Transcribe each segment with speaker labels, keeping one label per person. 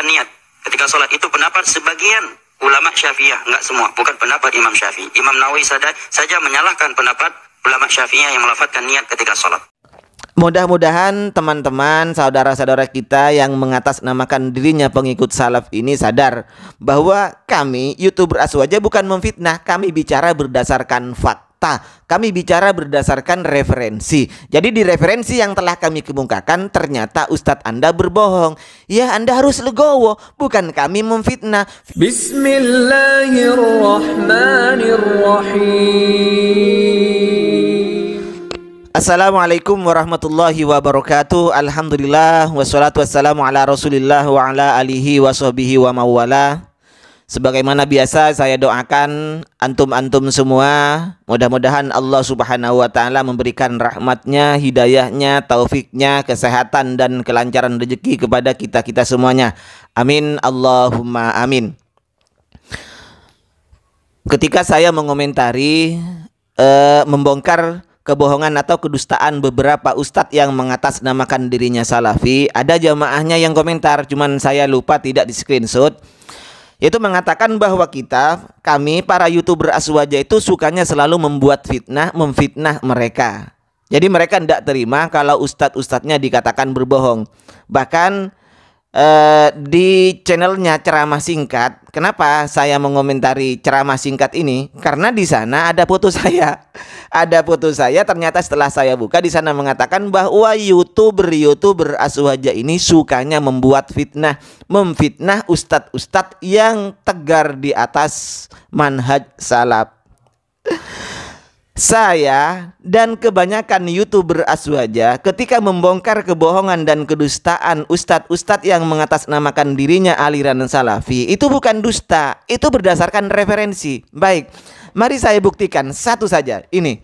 Speaker 1: melafadzkan niat ketika sholat. Itu pendapat sebagian ulama Syafi'iyah, enggak semua, bukan pendapat Imam Syafi'i. Imam Nawawi saja menyalahkan pendapat ulama Syafi'iyah yang melafadzkan niat ketika sholat.
Speaker 2: Mudah-mudahan teman-teman, saudara-saudara kita yang mengatasnamakan dirinya pengikut salaf ini sadar bahwa kami YouTuber Aswaja bukan memfitnah, kami bicara berdasarkan fakta, kami bicara berdasarkan referensi. Jadi di referensi yang telah kami kemukakan ternyata Ustadz Anda berbohong. Ya, Anda harus legowo, bukan kami memfitnah. Bismillahirrahmanirrahim. Assalamualaikum warahmatullahi wabarakatuh. Alhamdulillah wassalatu wassalamu ala Rasulillah wa ala alihi wa sahbihi wa mawala. Sebagaimana biasa saya doakan antum-antum semua, mudah-mudahan Allah Subhanahu wa taala memberikan rahmatnya, hidayahnya, taufiknya, kesehatan dan kelancaran rezeki kepada kita-kita semuanya. Amin Allahumma amin. Ketika saya mengomentari membongkar kebohongan atau kedustaan beberapa ustadz yang mengatasnamakan dirinya salafi, ada jamaahnya yang komentar, cuman saya lupa tidak di screenshot. Itu mengatakan bahwa kami para YouTuber Aswaja itu sukanya selalu membuat fitnah, memfitnah mereka. Jadi mereka tidak terima kalau ustadz-ustadznya dikatakan berbohong. Bahkan di channelnya Ceramah Singkat, kenapa saya mengomentari Ceramah Singkat ini? Karena di sana ada foto saya. Ada foto saya, ternyata setelah saya buka di sana mengatakan bahwa YouTuber Aswaja ini sukanya membuat fitnah, memfitnah ustadz-ustadz yang tegar di atas manhaj salaf. Saya dan kebanyakan YouTuber Aswaja ketika membongkar kebohongan dan kedustaan ustadz-ustadz yang mengatasnamakan dirinya aliran salafi, itu bukan dusta, itu berdasarkan referensi. Baik, mari saya buktikan satu saja. Ini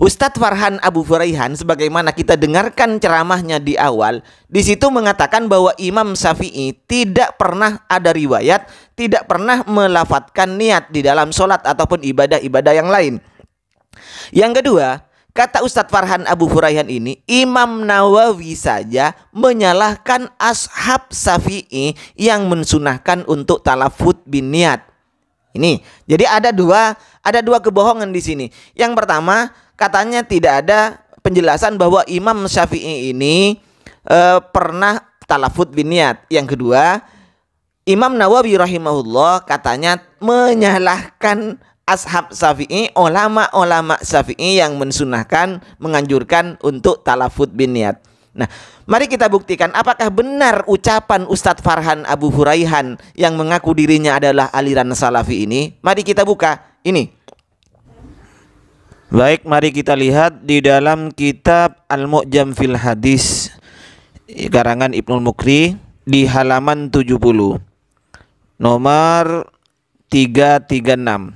Speaker 2: Ustadz Farhan Abu Furaihan, sebagaimana kita dengarkan ceramahnya di awal, di situ mengatakan bahwa Imam Syafi'i tidak pernah ada riwayat, tidak pernah melafadzkan niat di dalam sholat ataupun ibadah-ibadah yang lain. Yang kedua, kata Ustadz Farhan Abu Furaihan ini, Imam Nawawi saja menyalahkan ashab Syafi'i yang mensunahkan untuk talafut bin niat. Ini, jadi ada dua kebohongan di sini. Yang pertama, katanya tidak ada penjelasan bahwa Imam Syafi'i ini pernah talafut bin niat. Yang kedua, Imam Nawawi rahimahullah katanya menyalahkan ashab Syafi'i, ulama-ulama Syafi'i yang mensunahkan, menganjurkan untuk talafut bin niat. Nah, mari kita buktikan apakah benar ucapan Ustadz Farhan Abu Furaihan yang mengaku dirinya adalah aliran salafi ini. Mari kita buka ini. Baik, mari kita lihat di dalam kitab Al-Mu'jam fil Hadis karangan Ibnul Mukri di halaman 70 nomor 336.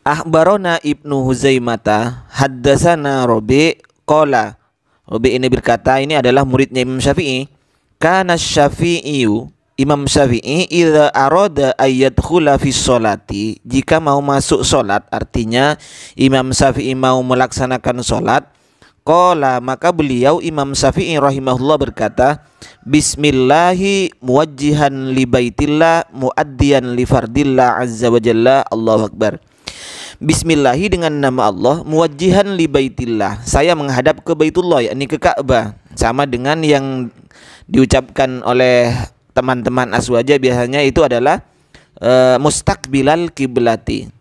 Speaker 2: Akhbarona Ibnu Huzaimata haddasana Rabi qala. Rabi ini berkata, ini adalah muridnya Imam Syafi'i. Kana Syafi'iyu, Imam Syafi'i idza arada ayyadkhula fi sholati, jika mau masuk solat, artinya Imam Syafi'i mau melaksanakan solat, qala, maka beliau Imam Syafi'i rahimahullah berkata, bismillahi muwajjihan li baitillah muaddiyan li fardillah azza wa jalla, Allahu akbar. Bismillahi, dengan nama Allah, muwajjihan li baitillah, saya menghadap ke Baitullah, yakni ke Ka'bah. Sama dengan yang diucapkan oleh teman-teman Aswaja biasanya itu adalah mustaqbilal kiblati.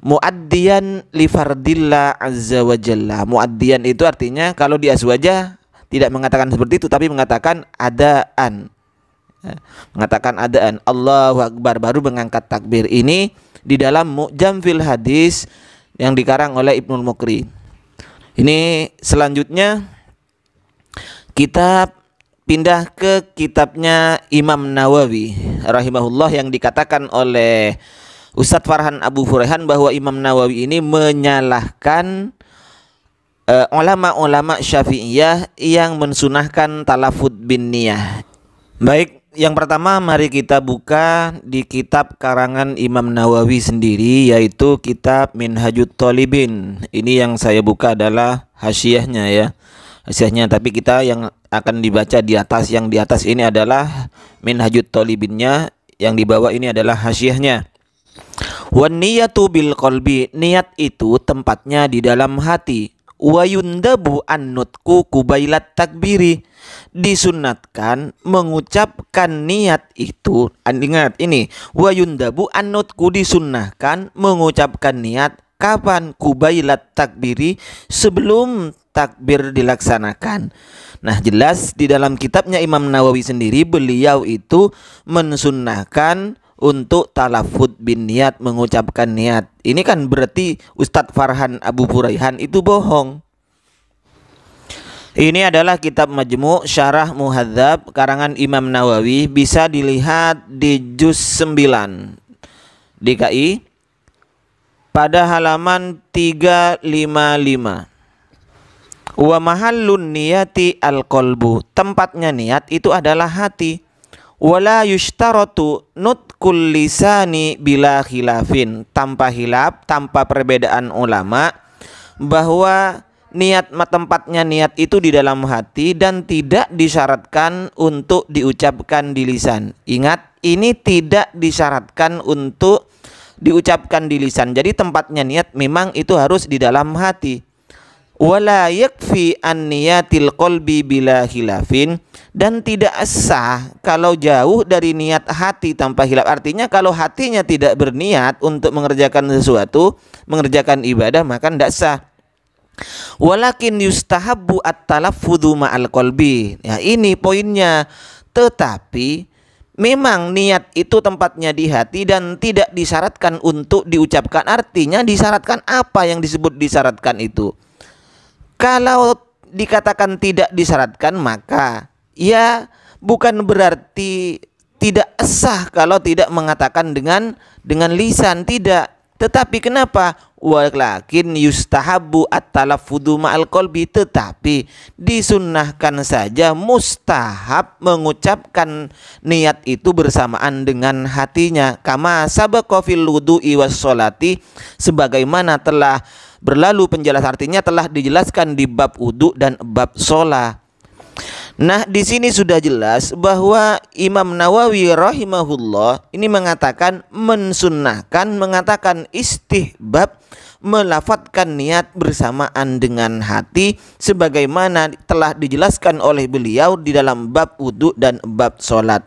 Speaker 2: Muaddiyan li fardillah azza wa jalla. Muaddiyan itu artinya kalau di Aswaja tidak mengatakan seperti itu, tapi mengatakan adaan. Mengatakan adaan, Allahu akbar, baru mengangkat takbir. Ini di dalam Mu'jam fil Hadis yang dikarang oleh Ibnul Mukri. Ini selanjutnya kita pindah ke kitabnya Imam Nawawi rahimahullah yang dikatakan oleh Ustadz Farhan Abu Furaihan bahwa Imam Nawawi ini menyalahkan ulama-ulama Syafi'iyah yang mensunahkan talafut bin niyah. Baik, yang pertama mari kita buka di kitab karangan Imam Nawawi sendiri, yaitu kitab Minhajut Thalibin. Ini yang saya buka adalah hasyiahnya ya. hasyiahnya, tapi kita yang akan dibaca di atas, yang di atas ini adalah Minhajut Thalibinnya, yang di bawah ini adalah hasyiahnya. Wan niyatu bil qalbi, niat itu tempatnya di dalam hati. Wa yundabu annutku kubailat takbiri, disunatkan mengucapkan niat itu. Ingat ini, wa yundabu annutku, disunnahkan mengucapkan niat kapan? Kubailat takbiri, sebelum takbir dilaksanakan. Nah, jelas di dalam kitabnya Imam Nawawi sendiri, beliau itu mensunnahkan untuk talafud bin niat, mengucapkan niat. Ini kan berarti Ustadz Farhan Abu Furaihan itu bohong. Ini adalah kitab Majmu' Syarah Muhadzab karangan Imam Nawawi, bisa dilihat di juz 9 DKI pada halaman 355. Wa mahallun niyati al-qalbu, tempatnya niat itu adalah hati. Wala yushtaratu nutkul lisani bila khilafin, tanpa hilaf, tanpa perbedaan ulama, bahwa tempatnya niat itu di dalam hati dan tidak disyaratkan untuk diucapkan di lisan. Ingat, ini tidak disyaratkan untuk diucapkan di lisan. Jadi tempatnya niat memang itu harus di dalam hati. Wala yakfi an niyatil qalbi bila khilafin, dan tidak sah kalau jauh dari niat hati tanpa hilaf. Artinya kalau hatinya tidak berniat untuk mengerjakan sesuatu, mengerjakan ibadah, maka tidak sah. Walakin yustahabbu at-talaffudzu ma'al qalbi. Ya, ini poinnya. Tetapi memang niat itu tempatnya di hati dan tidak disyaratkan untuk diucapkan. Artinya disyaratkan apa yang disebut disyaratkan itu? Kalau dikatakan tidak disyaratkan, maka ya bukan berarti tidak sah kalau tidak mengatakan dengan lisan, tidak. Tetapi kenapa? Walakin yustahabbu at-talaffudzu ma'al qalbi, tetapi disunnahkan saja, mustahab mengucapkan niat itu bersamaan dengan hatinya. Kama sabaqa fil wudu'i was sholati, sebagaimana telah berlalu penjelasan, artinya telah dijelaskan di bab wudu dan bab sholat. Nah, di sini sudah jelas bahwa Imam Nawawi rahimahullah ini mengatakan mensunnahkan, mengatakan istihbab melafadzkan niat bersamaan dengan hati sebagaimana telah dijelaskan oleh beliau di dalam bab wudu dan bab sholat.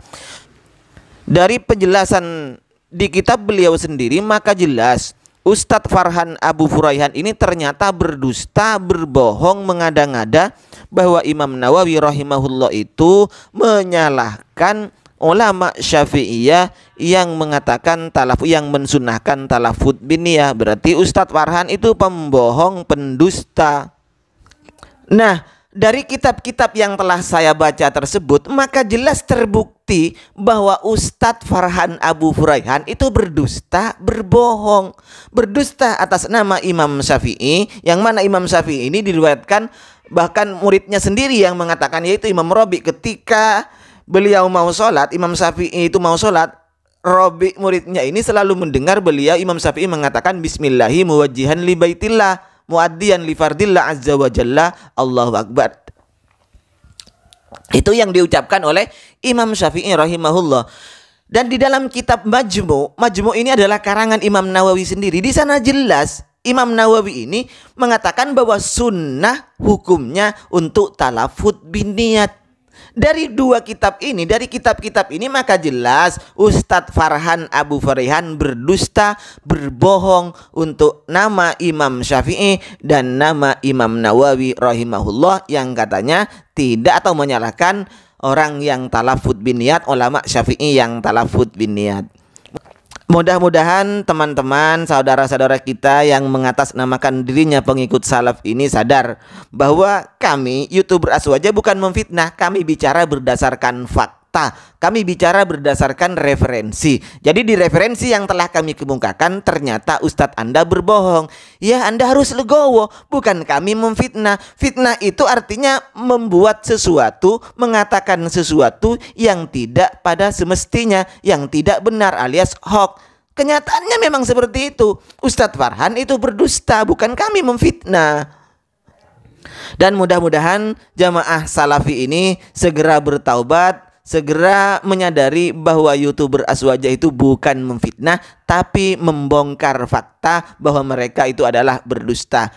Speaker 2: Dari penjelasan di kitab beliau sendiri, maka jelas Ustadz Farhan Abu Furaihan ini ternyata berdusta, berbohong, mengada-ngada bahwa Imam Nawawi rahimahullah itu menyalahkan ulama Syafi'iyah yang mengatakan yang mensunahkan talafud bin niyah. Berarti Ustadz Farhan itu pembohong, pendusta. Nah, dari kitab-kitab yang telah saya baca tersebut, maka jelas terbukti bahwa Ustadz Farhan Abu Furaihan itu berdusta, berbohong, berdusta atas nama Imam Syafi'i, yang mana Imam Syafi'i ini diriwayatkan bahkan muridnya sendiri yang mengatakan, yaitu Imam Rabi, ketika beliau mau sholat, Imam Syafi'i itu mau sholat, Rabi muridnya ini selalu mendengar beliau Imam Syafi'i mengatakan bismillahi muwajjihan li baitillah muaddiyan li fardillah azza wa jalla Allahu akbar. Itu yang diucapkan oleh Imam Syafi'i rahimahullah. Dan di dalam kitab Majmu' ini adalah karangan Imam Nawawi sendiri. Di sana jelas Imam Nawawi ini mengatakan bahwa sunnah hukumnya untuk talafud bin niyat. Dari kitab-kitab ini maka jelas Ustadz Farhan Abu Furaihan berdusta, berbohong untuk nama Imam Syafi'i dan nama Imam Nawawi rahimahullah yang katanya tidak, atau menyalahkan orang yang talafud bin niyat, ulama Syafi'i yang talafud bin niyat. Mudah-mudahan teman-teman, saudara-saudara kita yang mengatasnamakan dirinya pengikut salaf ini sadar bahwa kami YouTuber Aswaja bukan memfitnah, kami bicara berdasarkan fakta, kami bicara berdasarkan referensi. Jadi di referensi yang telah kami kemukakan ternyata Ustadz Anda berbohong. Ya, Anda harus legowo, bukan kami memfitnah. Fitnah itu artinya membuat sesuatu, mengatakan sesuatu yang tidak pada semestinya, yang tidak benar alias hoax. Kenyataannya memang seperti itu. Ustadz Farhan itu berdusta, bukan kami memfitnah. Dan mudah-mudahan jamaah salafi ini segera bertaubat, segera menyadari bahwa YouTuber Aswaja itu bukan memfitnah, tapi membongkar fakta bahwa mereka itu adalah berdusta.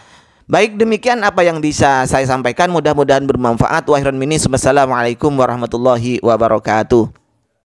Speaker 2: Baik, demikian apa yang bisa saya sampaikan, mudah-mudahan bermanfaat. Wa khairan minni. Wassalamualaikum warahmatullahi wabarakatuh.